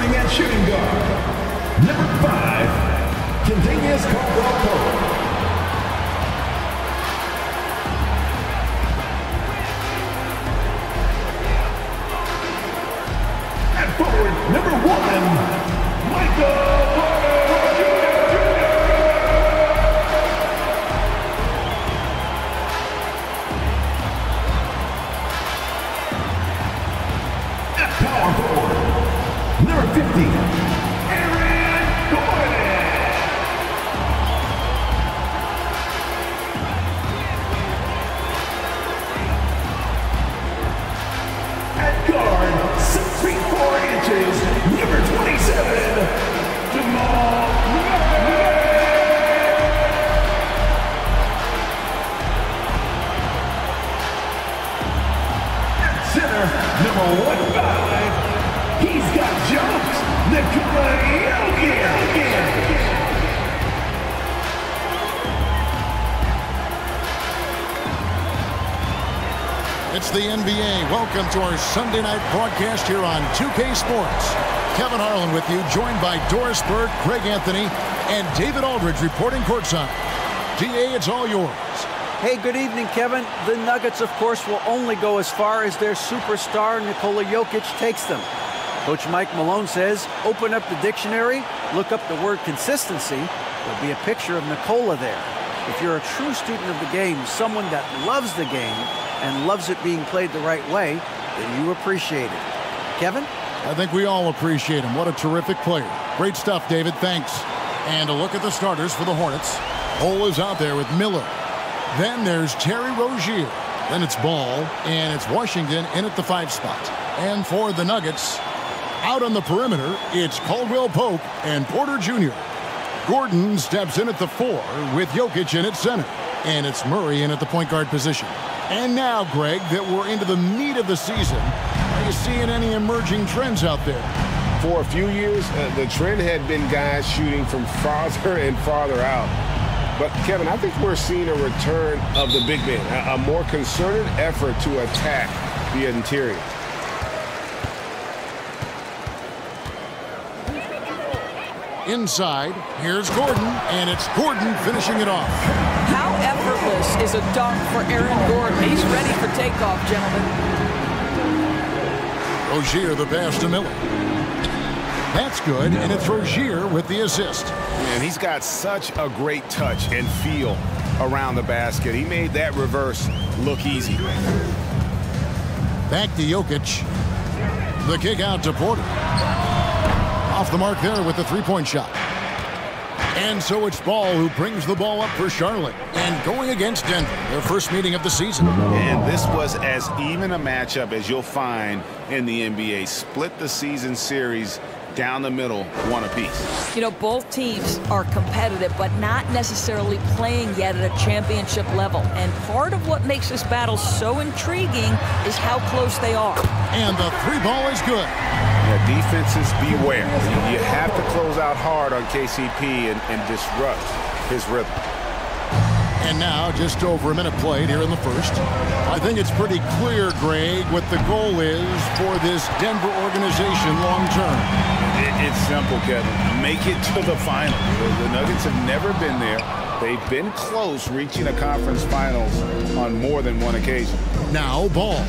Starting at shooting guard, number 5, Contagious Caldwell-Pope. At forward, number 1, Michael Porter Jr. At power forward, number 50, Aaron Gordon. At guard, 6 feet 4 inches, number 27, Jamal Murray. At center, number 15, he's got jumps, Nikola Jokic. It's the NBA. Welcome to our Sunday night broadcast here on 2K Sports. Kevin Harlan with you, joined by Doris Burke, Craig Anthony, and David Aldridge reporting courtside. DA, it's all yours. Hey, good evening, Kevin. The Nuggets, of course, will only go as far as their superstar, Nikola Jokic, takes them. Coach Mike Malone says, open up the dictionary, look up the word consistency. There'll be a picture of Nikola there. If you're a true student of the game, someone that loves the game and loves it being played the right way, then you appreciate it. Kevin? I think we all appreciate him. What a terrific player. Great stuff, David. Thanks. And a look at the starters for the Hornets. Cole is out there with Miller. Then there's Terry Rozier. Then it's Ball, and it's Washington in at the 5 spot. And for the Nuggets, out on the perimeter, it's Caldwell-Pope and Porter Jr. Gordon steps in at the 4 with Jokic in at center. And it's Murray in at the point guard position. And now, Greg, that we're into the meat of the season, are you seeing any emerging trends out there? For a few years, the trend had been guys shooting from farther and farther out. But, Kevin, I think we're seeing a return of the big man, a more concerted effort to attack the interior. Inside, here's Gordon, and it's Gordon finishing it off. How effortless is a dunk for Aaron Gordon? He's ready for takeoff, gentlemen. Rozier the pass to Miller. That's good, and it's Rozier with the assist. And he's got such a great touch and feel around the basket. He made that reverse look easy. Back to Jokic. The kick out to Porter. Off the mark there with the three-point shot. And so it's Ball who brings the ball up for Charlotte. And going against Denver, their first meeting of the season. And this was as even a matchup as you'll find in the NBA. Split the season series down the middle, one apiece. You know, both teams are competitive, but not necessarily playing yet at a championship level. And part of what makes this battle so intriguing is how close they are. And the three ball is good. Yeah, defenses beware. You have to close out hard on KCP and disrupt his rhythm. And now, just over a minute played here in the first. I think it's pretty clear, Greg, what the goal is for this Denver organization long term. It's simple, Kevin. Make it to the finals. The Nuggets have never been there. They've been close reaching a conference finals on more than one occasion. Now Ball.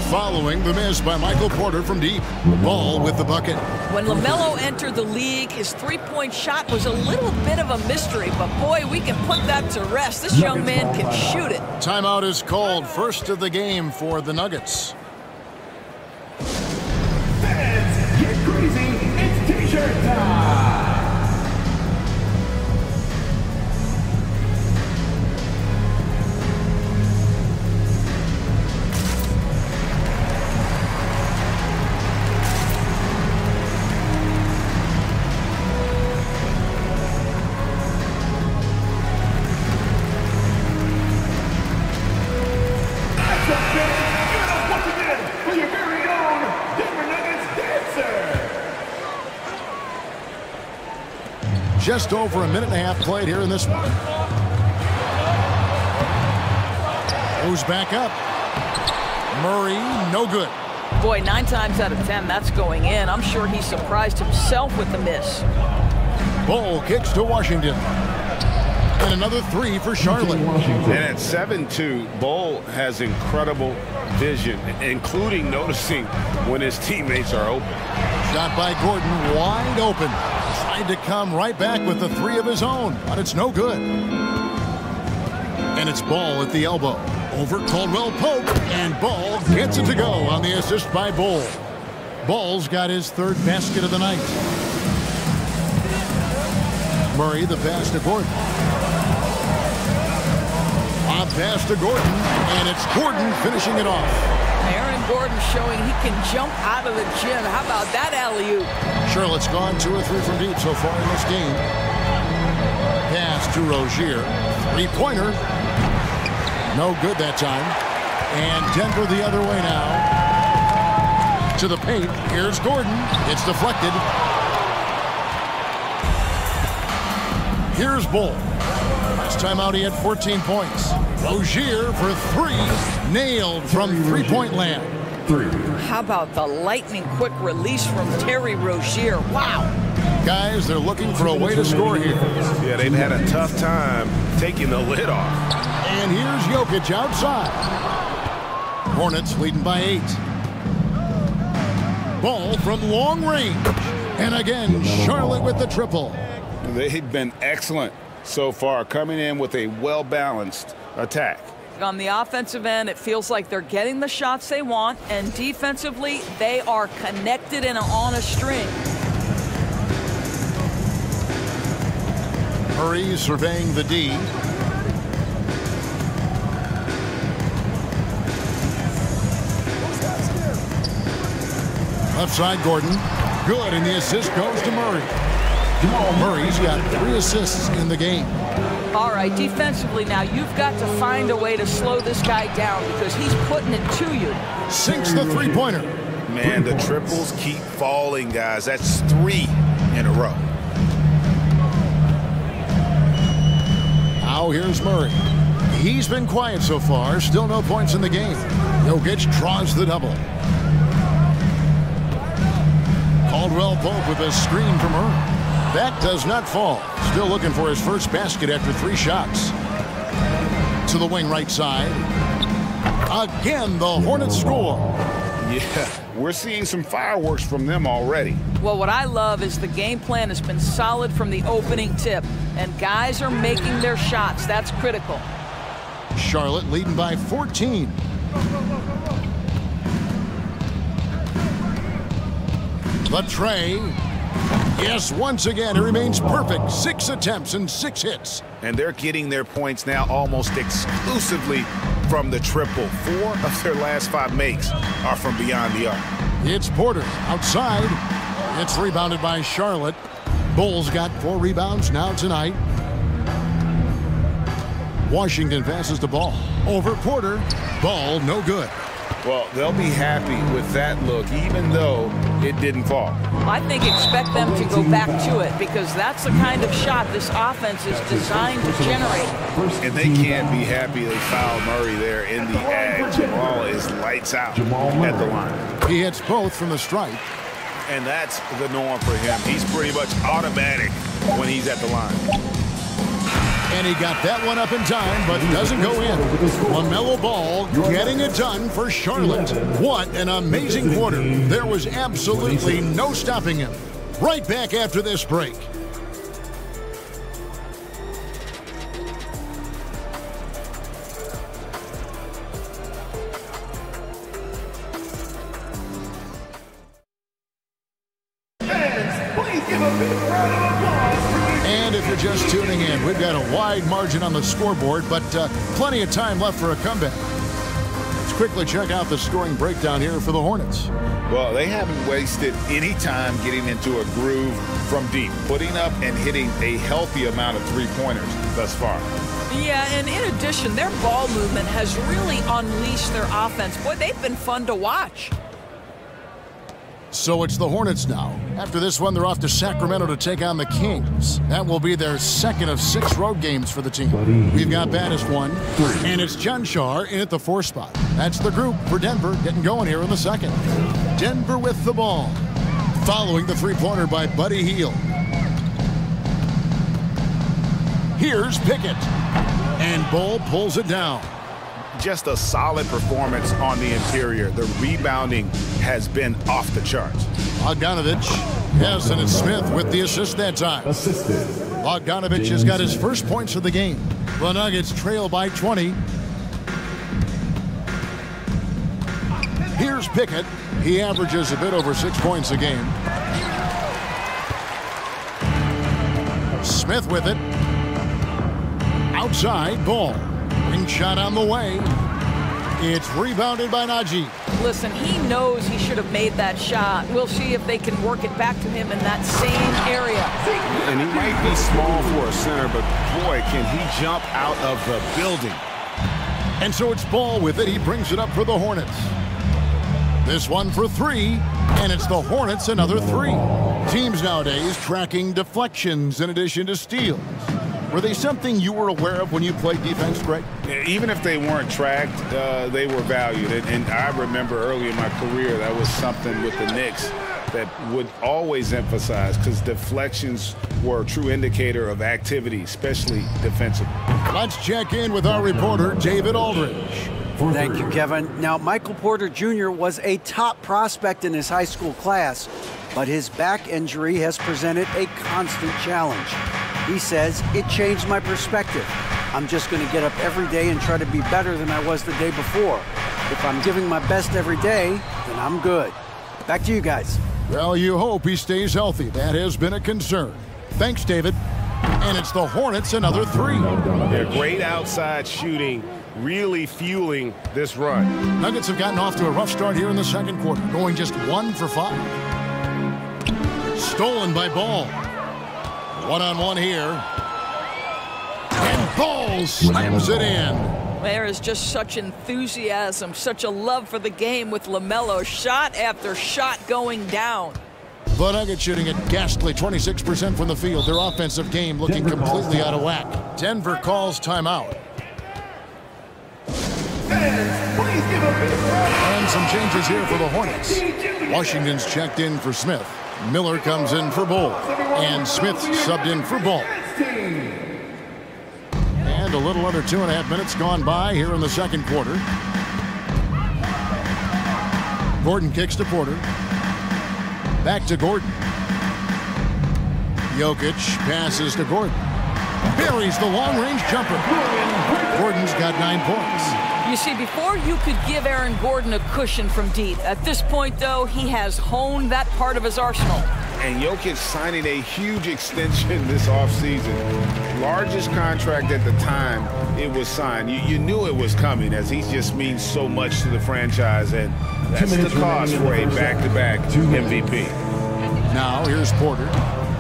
Following the miss by Michael Porter from deep. Ball with the bucket. When LaMelo entered the league, his three-point shot was a little bit of a mystery, but boy, we can put that to rest. This young man can shoot it. Timeout is called. First of the game for the Nuggets. Fans, get crazy. It's T-shirt time. Just over a minute and a half played here in this one. Goes back up. Murray, no good. Boy, 9 times out of 10, that's going in. I'm sure he surprised himself with the miss. Ball kicks to Washington. And another 3 for Charlotte. And at 7-2, Bull has incredible vision, including noticing when his teammates are open. Shot by Gordon, wide open. Tried to come right back with the 3 of his own, but it's no good. And it's Ball at the elbow. Over Caldwell Pope, and Ball gets it to go on the assist by Bull. Ball's got his 3rd basket of the night. Murray, the pass to Gordon. A pass to Gordon, and it's Gordon finishing it off. Aaron Gordon showing he can jump out of the gym. How about that alley-oop? Charlotte's gone 2 or 3 from deep so far in this game. Pass to Rozier. 3-pointer. No good that time. And Denver the other way now. To the paint. Here's Gordon. It's deflected. Here's Bull. Last time out he had 14 points. Rozier for 3. Nailed from 3-point land. How about the lightning quick release from Terry Rozier? Wow. Guys, they're looking for a way to score here. Yeah, they've had a tough time taking the lid off. And here's Jokic outside. Hornets leading by 8. Ball from long range. And again, Charlotte with the triple. They've been excellent so far, coming in with a well-balanced attack. On the offensive end, it feels like they're getting the shots they want, and defensively, they are connected and on a string. Murray surveying the D. Left side, Gordon. Good, and the assist goes to Murray. Murray's got 3 assists in the game. All right, defensively now, you've got to find a way to slow this guy down because he's putting it to you. Sinks the 3-pointer. Man, the triples keep falling, guys. That's 3 in a row. Now here's Murray. He's been quiet so far. Still no points in the game. Jokic draws the double. Caldwell Pope with a screen from Murray. That does not fall. Still looking for his first basket after 3 shots. To the wing right side. Again, the Hornets score. Yeah, we're seeing some fireworks from them already. Well, what I love is the game plan has been solid from the opening tip, and guys are making their shots. That's critical. Charlotte leading by 14. The tray. Yes, once again, it remains perfect. 6 attempts and 6 hits. And they're getting their points now almost exclusively from the triple. 4 of their last 5 makes are from beyond the arc. It's Porter outside. It's rebounded by Charlotte. Bulls got 4 rebounds now tonight. Washington passes the ball. Over Porter. Ball no good. Well, they'll be happy with that look, even though it didn't fall. I think expect them to go back to it because that's the kind of shot this offense is designed to generate. And they can't be happy they fouled Murray there in the ag. Jamal is lights out at the line. He hits both from the stripe. And that's the norm for him. He's pretty much automatic when he's at the line. And he got that one up in time, but doesn't go in. LaMelo Ball getting it done for Charlotte. What an amazing quarter. There was absolutely no stopping him. Right back after this break. And if you're just tuning in, we've got a wide margin on the scoreboard, but plenty of time left for a comeback. Let's quickly check out the scoring breakdown here for the Hornets. Well, they haven't wasted any time getting into a groove from deep, putting up and hitting a healthy amount of 3-pointers thus far. Yeah, and in addition, their ball movement has really unleashed their offense. Boy, they've been fun to watch. So it's the Hornets now. After this one, they're off to Sacramento to take on the Kings. That will be their second of 6 road games for the team. We've got Battis 1, and it's John Shar in at the 4 spot. That's the group for Denver getting going here in the second. Denver with the ball, following the three-pointer by Buddy Hield. Here's Pickett, and Bull pulls it down. Just a solid performance on the interior. The rebounding has been off the charts. Bogdanovich, yes, and it's Smith with the assist that time. Assisted. Bogdanovich has got his first points of the game. The Nuggets trail by 20. Here's Pickett. He averages a bit over 6 points a game. Smith with it. Outside, Ball. Ring shot on the way. It's rebounded by Najee. Listen, he knows he should have made that shot. We'll see if they can work it back to him in that same area. And he might be small for a center, but boy, can he jump out of the building. And so it's Ball with it. He brings it up for the Hornets. This one for 3, and it's the Hornets another 3. Teams nowadays tracking deflections in addition to steals. Were they something you were aware of when you played defense, Greg? Even if they weren't tracked, they were valued. And I remember early in my career, that was something with the Knicks that would always emphasize, because deflections were a true indicator of activity, especially defensively. Let's check in with our reporter, David Aldridge. Thank you, Kevin. Now, Michael Porter Jr. was a top prospect in his high school class, but his back injury has presented a constant challenge. He says, it changed my perspective. I'm just going to get up every day and try to be better than I was the day before. If I'm giving my best every day, then I'm good. Back to you guys. Well, you hope he stays healthy. That has been a concern. Thanks, David. And it's the Hornets another 3. They're great outside shooting, really fueling this run. Nuggets have gotten off to a rough start here in the second quarter, going just 1 for 5. Stolen by Ball. One-on-one here. And Ball slams it in. There is just such enthusiasm, such a love for the game with LaMelo, shot after shot going down. The Nuggets shooting at ghastly 26% from the field. Their offensive game looking completely out of whack. Denver calls timeout. And some changes here for the Hornets. Washington's checked in for Smith. Miller comes in for Bull. And Smith subbed in for Ball. And a little under 2.5 minutes gone by here in the second quarter. Gordon kicks to Porter. Back to Gordon. Jokic passes to Gordon. Buries the long-range jumper. Gordon's got 9 points. You see, before you could give Aaron Gordon a cushion from deep. At this point, though, he has honed that part of his arsenal. And Jokic signing a huge extension this offseason. Largest contract at the time it was signed. You knew it was coming, as he just means so much to the franchise, and that's the cost for a back-to-back MVP. Now here's Porter.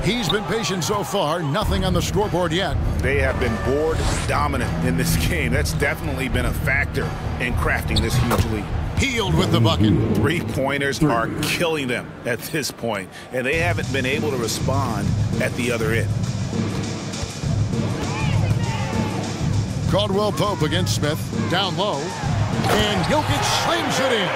He's been patient so far. Nothing on the scoreboard yet. They have been board dominant in this game. That's definitely been a factor in crafting this huge lead. Hield with the bucket. 3-pointers are killing them at this point, and they haven't been able to respond at the other end. Caldwell Pope against Smith. Down low. And Jokic slams it in.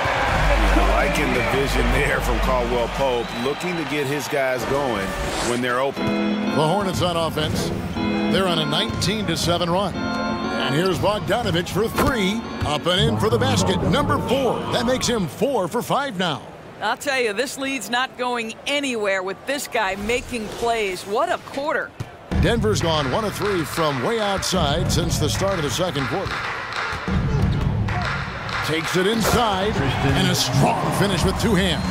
Liking the vision there from Caldwell Pope, looking to get his guys going when they're open. The Hornets on offense. They're on a 19-7 run. And here's Bogdanovich for 3. Up and in for the basket. Number 4. That makes him 4 for 5 now. I'll tell you, this lead's not going anywhere with this guy making plays. What a quarter. Denver's gone 1 of 3 from way outside since the start of the second quarter. Takes it inside, and a strong finish with 2 hands.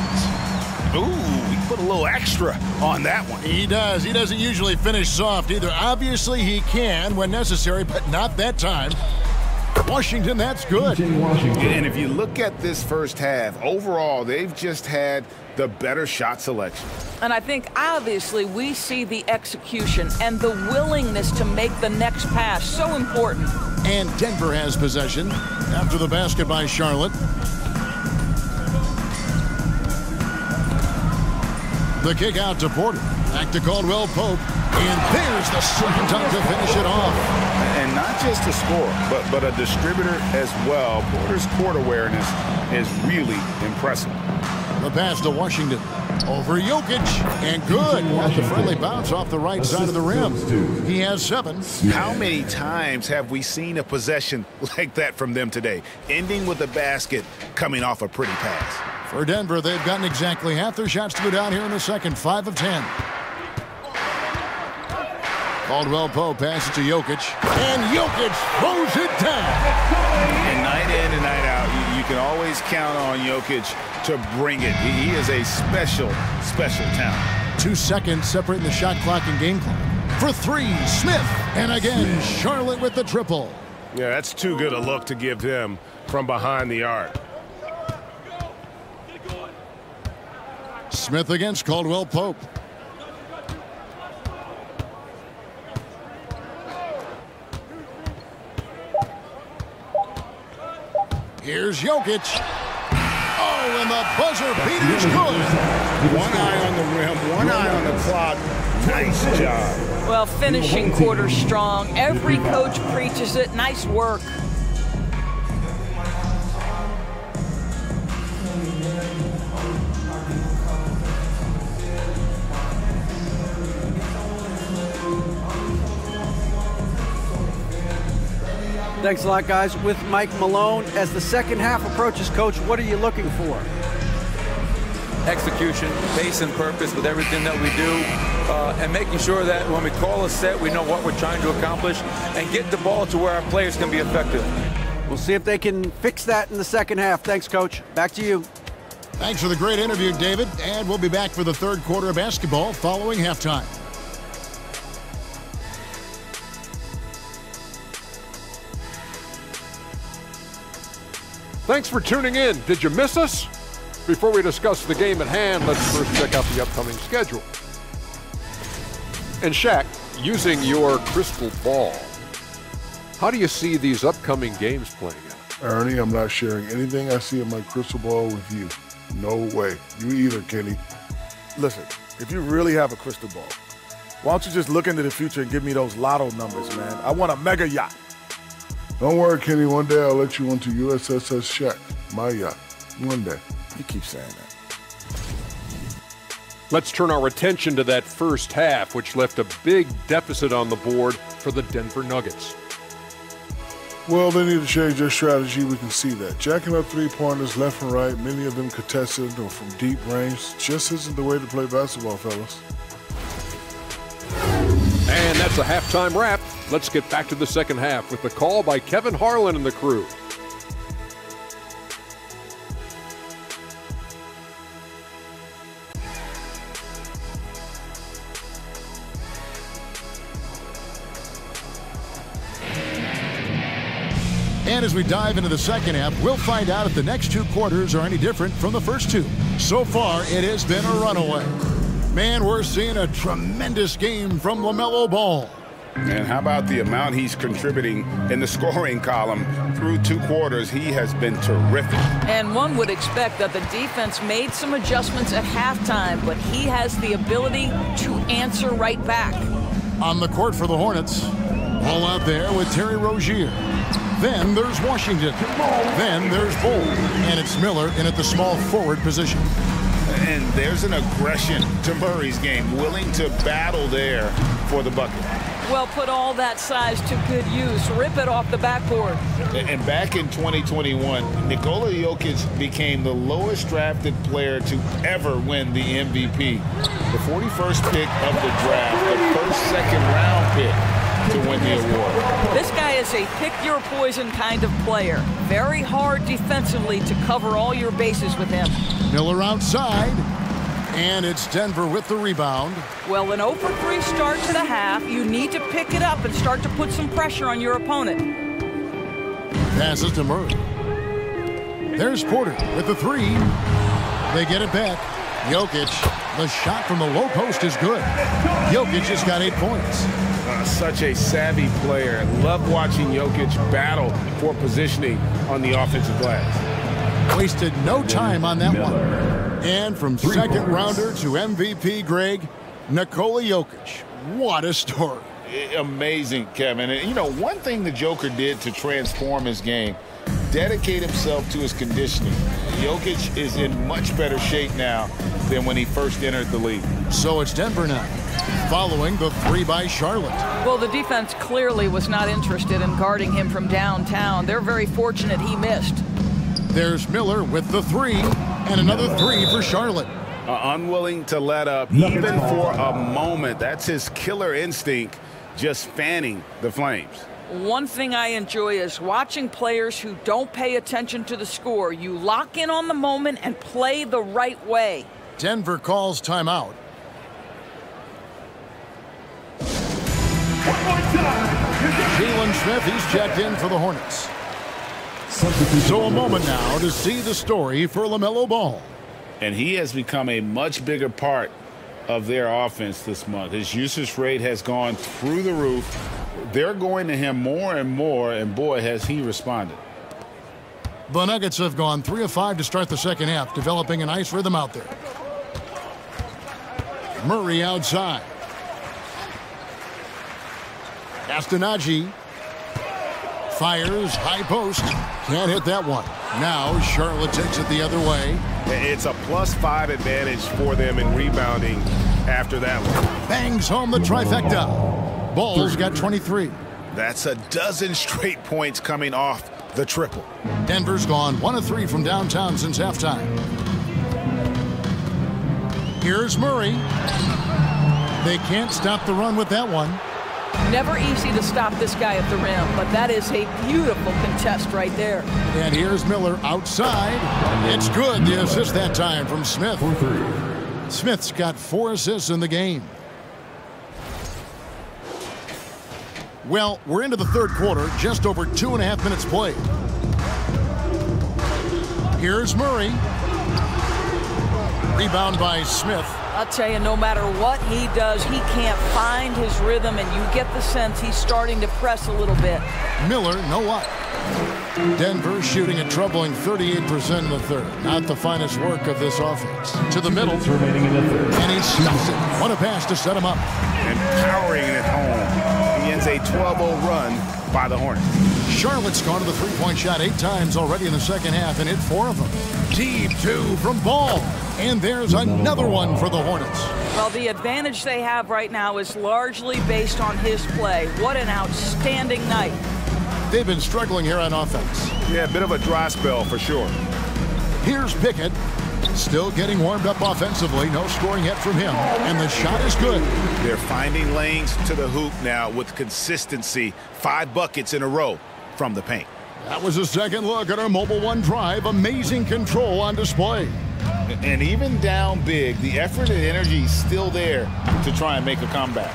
Ooh, he put a little extra on that one. He does. He doesn't usually finish soft either. Obviously, he can when necessary, but not that time. Washington, that's good. And if you look at this first half, overall, they've just had the better shot selection. And I think, obviously, we see the execution and the willingness to make the next pass. So important. And Denver has possession after the basket by Charlotte. The kick out to Porter. Back to Caldwell Pope. And there's the second time to finish it off. And not just a scorer, but a distributor as well. Porter's court awareness is really impressive. The pass to Washington. Over Jokic. And good. Got the friendly bounce off the right side of the rim. He has 7. How many times have we seen a possession like that from them today? Ending with a basket, coming off a pretty pass. For Denver, they've gotten exactly half their shots to go down here in the second. 5 of 10. Caldwell Pope passes to Jokic. And Jokic throws it down. And night in and night out, you can always count on Jokic to bring it. He is a special, special talent. 2 seconds separating the shot clock and game clock. For 3, Smith. And again, Charlotte with the triple. Yeah, that's too good a look to give him from behind the arc. Smith against Caldwell Pope. Here's Jokic. Oh, and the buzzer beater is good. One eye on the rim, one eye on the clock. Nice job. Well, finishing quarter strong. Every coach preaches it. Nice work. Thanks a lot, guys. With Mike Malone, as the second half approaches, Coach, what are you looking for? Execution, pace and purpose with everything that we do, and making sure that when we call a set, we know what we're trying to accomplish and get the ball to where our players can be effective. We'll see if they can fix that in the second half. Thanks, Coach. Back to you. Thanks for the great interview, David. And we'll be back for the third quarter of basketball following halftime. Thanks for tuning in. Did you miss us? Before we discuss the game at hand, let's first check out the upcoming schedule. And Shaq, using your crystal ball, how do you see these upcoming games playing out? Ernie, I'm not sharing anything I see in my crystal ball with you. No way. You either, Kenny. Listen, if you really have a crystal ball, why don't you just look into the future and give me those lotto numbers, man? I want a mega yacht. Don't worry, Kenny. One day I'll let you onto USSS Shaq, my yacht. One day. You keep saying that. Let's turn our attention to that first half, which left a big deficit on the board for the Denver Nuggets. Well, they need to change their strategy. We can see that. Jacking up three-pointers left and right, many of them contested or from deep range, just isn't the way to play basketball, fellas. And that's a halftime wrap. Let's get back to the second half with the call by Kevin Harlan and the crew. And as we dive into the second half, we'll find out if the next 2 quarters are any different from the first 2. So far, it has been a runaway. Man, we're seeing a tremendous game from LaMelo Ball. And how about the amount he's contributing in the scoring column through 2 quarters? He has been terrific. And one would expect that the defense made some adjustments at halftime, but he has the ability to answer right back. On the court for the Hornets, all out there with Terry Rozier. Then there's Washington. Then there's Bull. And it's Miller in at the small forward position. And there's an aggression to Murray's game, willing to battle there for the bucket. Well, put all that size to good use. Rip it off the backboard. And back in 2021, Nikola Jokic became the lowest drafted player to ever win the MVP. The 41st pick of the draft, the first second-round pick to win the award. This guy is a pick-your-poison kind of player. Very hard defensively to cover all your bases with him. Miller outside. And it's Denver with the rebound. Well, an 0-for-3 start to the half. You need to pick it up and start to put some pressure on your opponent. Passes to Murray. There's Porter with the 3. They get it back. Jokic, the shot from the low post is good. Jokic has got 8 points. Such a savvy player. Love watching Jokic battle for positioning on the offensive glass. Wasted no time on that one. And from second rounder to MVP, Greg, Nikola Jokic. What a story. Amazing, Kevin. And, you know, one thing the Joker did to transform his game, dedicate himself to his conditioning. Jokic is in much better shape now than when he first entered the league. So it's Denver now, following the three by Charlotte. Well, the defense clearly was not interested in guarding him from downtown. They're very fortunate he missed. There's Miller with the three, and another three for Charlotte. Unwilling to let up even for a moment. That's his killer instinct, just fanning the flames. One thing I enjoy is watching players who don't pay attention to the score. You lock in on the moment and play the right way. Denver calls timeout. Jalen Smith, he's checked in for the Hornets. So a moment now to see the story for LaMelo Ball. And he has become a much bigger part of their offense this month. His usage rate has gone through the roof. They're going to him more and more, and boy, has he responded. The Nuggets have gone 3 of 5 to start the second half, developing a nice rhythm out there. Murray outside. Castanagi fires, high post. Can't hit that one. Now Charlotte takes it the other way. It's a +5 advantage for them in rebounding after that one. Bangs home the trifecta. Ball's got 23. That's a dozen straight points coming off the triple. Denver's gone 1 of 3 from downtown since halftime. Here's Murray. They can't stop the run with that one. Never easy to stop this guy at the rim, but that is a beautiful contest right there. And here's Miller outside. It's good. The assist that time from Smith. Smith's got 4 assists in the game. Well, we're into the third quarter, just over 2.5 minutes played. Here's Murray. Rebound by Smith. I'll tell you, no matter what he does, he can't find his rhythm, and you get the sense he's starting to press a little bit. Miller, no what? Denver shooting a troubling 38% in the third. Not the finest work of this offense. To the middle. And he stuffs it. What a pass to set him up. And powering it home. He ends a 12-0 run by the Hornets. Charlotte's gone to the three-point shot 8 times already in the second half and hit 4 of them. Deep 2 from Ball. And there's another one for the Hornets. Well, the advantage they have right now is largely based on his play. What an outstanding night. They've been struggling here on offense. Yeah, a bit of a dry spell for sure. Here's Pickett. Still getting warmed up offensively. No scoring yet from him. And the shot is good. They're finding lanes to the hoop now with consistency. 5 buckets in a row from the paint. That was a second look at our Mobile One drive. Amazing control on display. And even down big, the effort and energy is still there to try and make a comeback.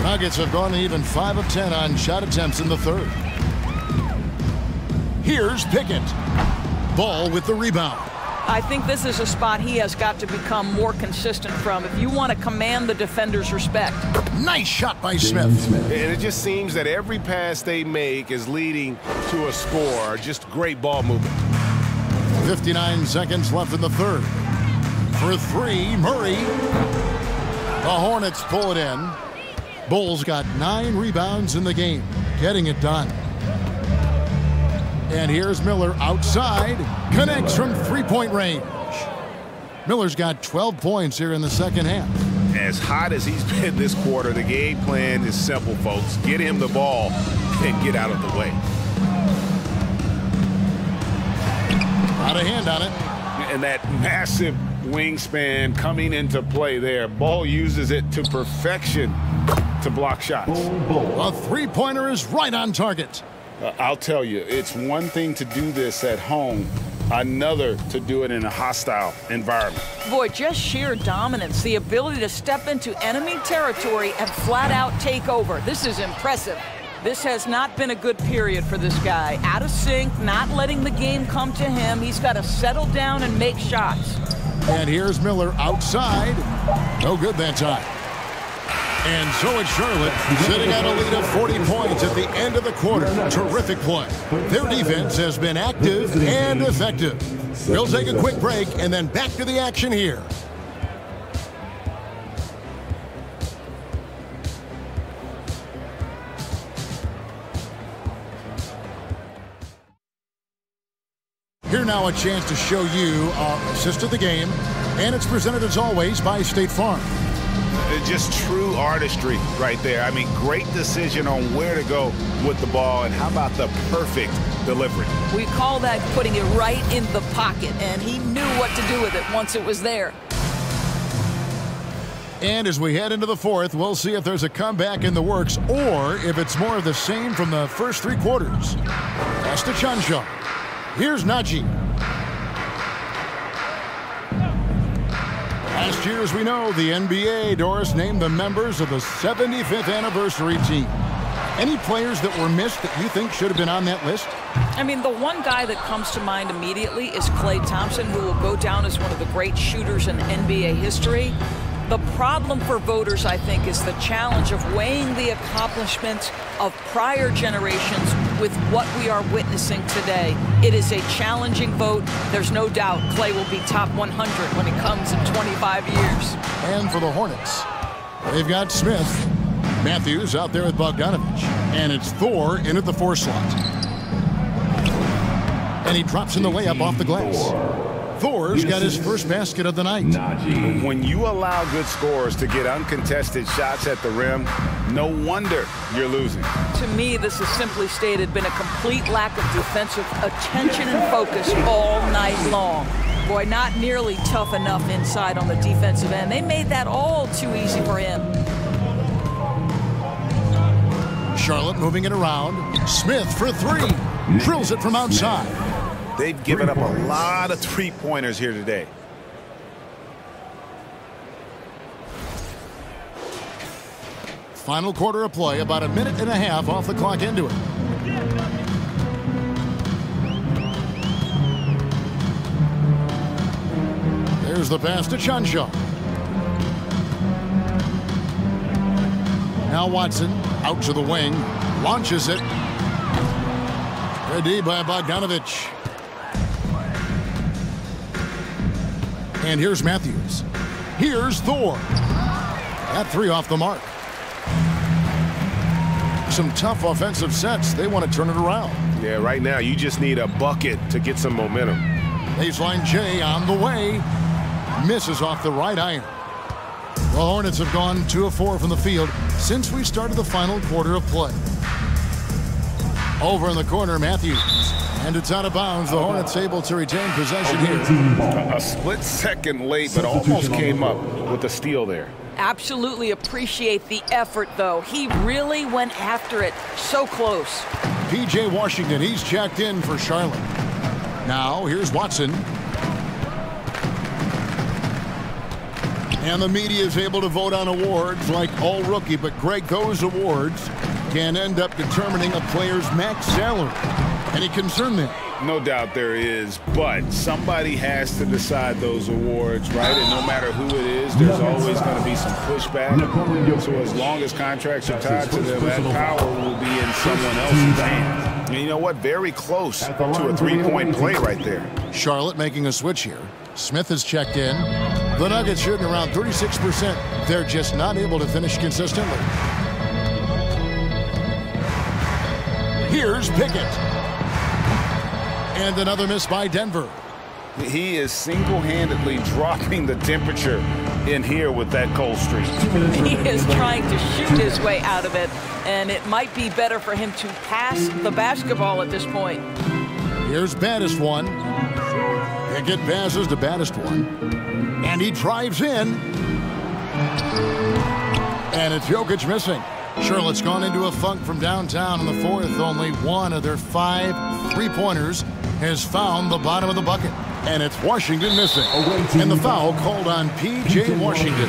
Nuggets have gone even 5 of 10 on shot attempts in the third. Here's Pickett. Ball with the rebound. I think this is a spot he has got to become more consistent from if you want to command the defender's respect. Nice shot by Smith. And it just seems that every pass they make is leading to a score. Just great ball movement. 59 seconds left in the third. For 3, Murray. The Hornets pull it in. Bulls got 9 rebounds in the game, getting it done. And here's Miller outside. Connects from 3-point range. Miller's got 12 points here in the second half. As hot as he's been this quarter, the game plan is simple, folks. Get him the ball and get out of the way. Not a hand on it. And that massive wingspan coming into play there. Ball uses it to perfection to block shots. A three-pointer is right on target. I'll tell you, it's one thing to do this at home, another to do it in a hostile environment. Boy, just sheer dominance, the ability to step into enemy territory and flat out take over. This is impressive. This has not been a good period for this guy. Out of sync, not letting the game come to him. He's got to settle down and make shots. And here's Miller outside. No good that time. And so it's Charlotte sitting at a lead of 40 points at the end of the quarter. Terrific play. Their defense has been active and effective. We'll take a quick break and then back to the action here. Here now a chance to show you our assist of the game, and it's presented as always by State Farm. Just true artistry right there. I mean, great decision on where to go with the ball, and how about the perfect delivery? We call that putting it right in the pocket, and he knew what to do with it once it was there. And as we head into the fourth, we'll see if there's a comeback in the works or if it's more of the same from the first three quarters. Pass to Chanshaw. Here's Najee. Last year, as we know, the NBA, Doris, named the members of the 75th anniversary team. Any players that were missed that you think should have been on that list? I mean, the one guy that comes to mind immediately is Klay Thompson, who will go down as one of the great shooters in NBA history. The problem for voters, I think, is the challenge of weighing the accomplishments of prior generations with what we are witnessing today. It is a challenging vote. There's no doubt Klay will be top 100 when it comes in 25 years. And for the Hornets, they've got Smith. Matthews out there with Bogdanovich. And it's Thor in at the 4 slot. And he drops in the layup off the glass. Thor's got his first basket of the night. When you allow good scorers to get uncontested shots at the rim, no wonder you're losing. To me, this is simply stated been a complete lack of defensive attention and focus all night long. Boy, not nearly tough enough inside on the defensive end. They made that all too easy for him. Charlotte moving it around. Smith for 3. Drills it from outside. They've given up a lot of three-pointers here today. Final quarter of play, about a minute and a half off the clock into it. There's the pass to Chanshaw. Now Watson out to the wing, launches it. Ready by Bogdanovich. And here's Matthews. Here's Thor. That 3 off the mark. Some tough offensive sets. They want to turn it around. Yeah, right now you just need a bucket to get some momentum. Baseline J on the way. Misses off the right iron. The Hornets have gone 2 of 4 from the field since we started the final quarter of play. Over in the corner, Matthews. And it's out of bounds. The Hornets able to retain possession here. A split second late, but almost came up with a steal there. Absolutely appreciate the effort, though. He really went after it. So close. P.J. Washington, he's checked in for Charlotte. Now, here's Watson. And the media is able to vote on awards like all rookie, but Greg, those awards can end up determining a player's max salary. Any concern there? No doubt there is, but somebody has to decide those awards, right? And no matter who it is, there's always going to be some pushback. So as long as contracts are tied to them, that power will be in someone else's hands. And you know what? Very close to a three-point play right there. Charlotte making a switch here. Smith has checked in. The Nuggets shooting around 36%. They're just not able to finish consistently. Here's Pickett. And another miss by Denver. He is single-handedly dropping the temperature in here with that cold streak. He is trying to shoot his way out of it, and it might be better for him to pass the basketball at this point. Here's Baddest One. Pickett passes to Baddest One. And he drives in. And it's Jokic missing. Charlotte's gone into a funk from downtown in the fourth. Only one of their 5 three-pointers has found the bottom of the bucket. And it's Washington missing. And the foul called on P.J. Washington.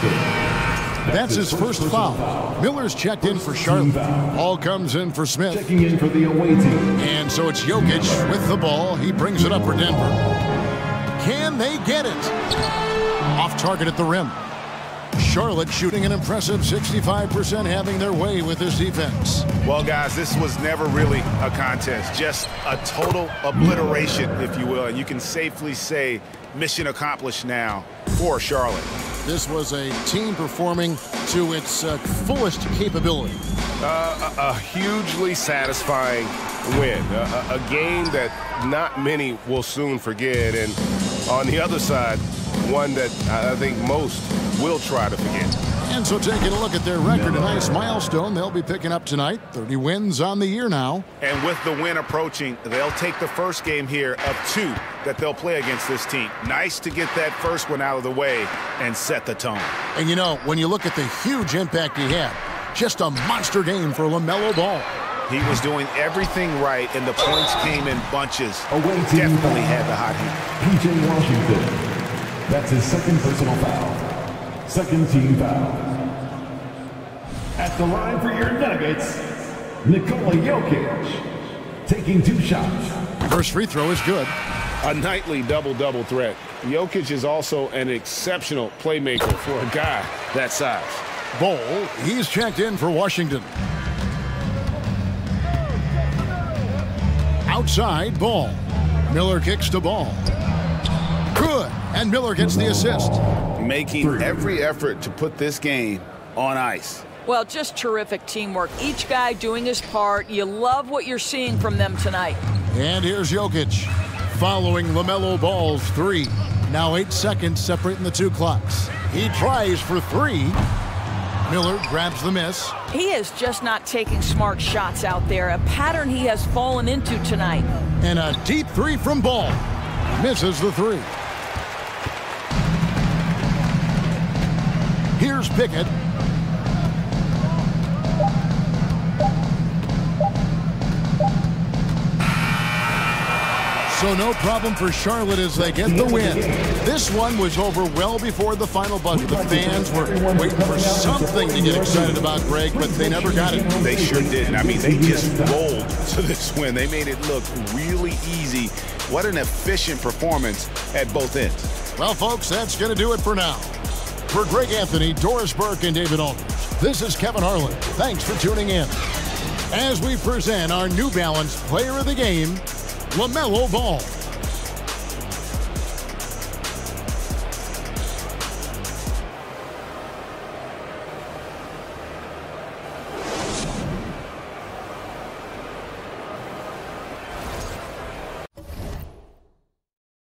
That's his first foul. Miller's checked in for Charlotte. All comes in for Smith. Checking in for the away team. And so it's Jokic with the ball. He brings it up for Denver. Can they get it? Off target at the rim. Charlotte shooting an impressive 65%, having their way with this defense. Well, guys, this was never really a contest, just a total obliteration, if you will. And you can safely say mission accomplished now for Charlotte. This was a team performing to its fullest capability. A hugely satisfying win. A game that not many will soon forget. And on the other side, one that I think most will try to forget. And so taking a look at their record, a nice milestone they'll be picking up tonight. 30 wins on the year now. And with the win approaching, they'll take the first game here of 2 that they'll play against this team. Nice to get that first one out of the way and set the tone. And you know, when you look at the huge impact he had, just a monster game for LaMelo Ball. He was doing everything right, and the points came in bunches. Definitely had the hot hand. P.J. Washington. That's his second personal foul. Second team foul. At the line for your Nuggets, Nikola Jokic. Taking 2 shots. First free throw is good. A nightly double-double threat. Jokic is also an exceptional playmaker for a guy that size. Ball, he's checked in for Washington. Outside, Ball. Miller kicks to Ball. Good, and Miller gets the assist. Making every effort to put this game on ice. Well, just terrific teamwork. Each guy doing his part. You love what you're seeing from them tonight. And here's Jokic, following LaMelo Ball's 3. Now 8 seconds separating the 2 clocks. He tries for 3. Miller grabs the miss. He is just not taking smart shots out there, a pattern he has fallen into tonight. And a deep 3 from Ball. Misses the 3. Here's Pickett. So no problem for Charlotte as they get the win. This one was over well before the final buzzer. The fans were waiting for something to get excited about, Greg, but they never got it. They sure didn't. I mean, they just rolled to this win. They made it look really easy. What an efficient performance at both ends. Well, folks, that's going to do it for now. For Greg Anthony, Doris Burke, and David Aldridge, this is Kevin Harlan. Thanks for tuning in. As we present our New Balance Player of the Game, LaMelo Ball.